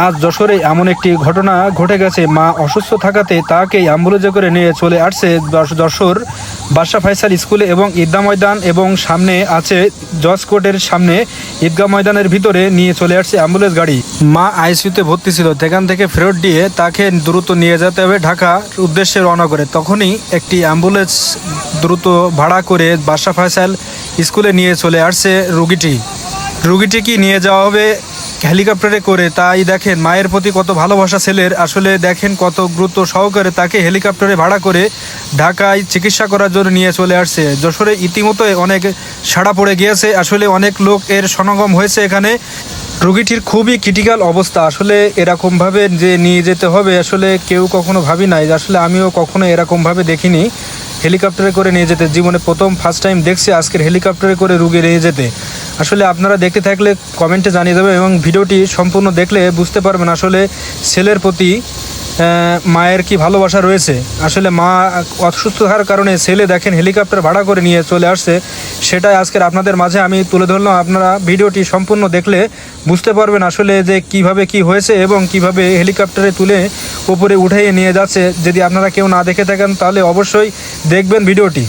আজ যশোরে এমন একটি ঘটনা ঘটে গেছে। মা অসুস্থ থাকাতে তাকে অ্যাম্বুলেন্সে করে নিয়ে চলে আসছে যশোর বাদশা ফাইসাল স্কুলে এবং ঈদগাহ ময়দান এবং সামনে আছে জজ কোর্টের সামনে ঈদগাহ ময়দানের ভিতরে নিয়ে চলে আসছে অ্যাম্বুলেন্স গাড়ি। মা আইসিইউতে ভর্তি ছিল, সেখান থেকে ফেরত দিয়ে তাকে দ্রুত নিয়ে যেতে হবে ঢাকা উদ্দেশ্যে রওনা করে। তখনই একটি অ্যাম্বুলেন্স দ্রুত ভাড়া করে বাদশা ফাইসাল স্কুলে নিয়ে চলে আসছে রুগীটিকে নিয়ে যাওয়া হবে হেলিকপ্টারে করে। তাই দেখেন মায়ের প্রতি কত ভালোবাসা ছেলের, আসলে দেখেন কত গুরুত্ব সহকারে তাকে হেলিকপ্টারে ভাড়া করে ঢাকায় চিকিৎসা করার জন্য নিয়ে চলে আসছে। যশোরে ইতিমধ্যে অনেক সাড়া পড়ে গিয়েছে, আসলে অনেক লোক এর সমাগম হয়েছে এখানে। রোগীটির খুবই ক্রিটিক্যাল অবস্থা, আসলে এরকমভাবে যে নিয়ে যেতে হবে আসলে কেউ কখনো ভাবি নাই, আসলে আমিও কখনো এরকমভাবে দেখিনি হেলিকপ্টারে করে নিয়ে যেতে। জীবনে ফার্স্ট টাইম দেখছি আজকের হেলিকপ্টারে করে রুগী নিয়ে যেতে। আসলে আপনারা দেখতে থাকলে কমেন্টে জানিয়ে দেবেন এবং ভিডিওটি সম্পূর্ণ দেখলে বুঝতে পারবেন আসলে ছেলের প্রতি মায়ের কি ভালোবাসা রয়েছে। আসলে মা অসুস্থ থাকার কারণে ছেলে দেখেন হেলিকপ্টার ভাড়া করে নিয়ে চলে আসছে, সেটাই আজকের আপনাদের মাঝে আমি তুলে ধরলাম। আপনারা ভিডিওটি সম্পূর্ণ দেখলে বুঝতে পারবেন আসলে যে কিভাবে কি হয়েছে এবং কিভাবে হেলিকপ্টারে তুলে উপরে উঠিয়ে নিয়ে যাচ্ছে। যদি আপনারা কেউ না দেখে থাকেন তাহলে অবশ্যই দেখবেন ভিডিওটি।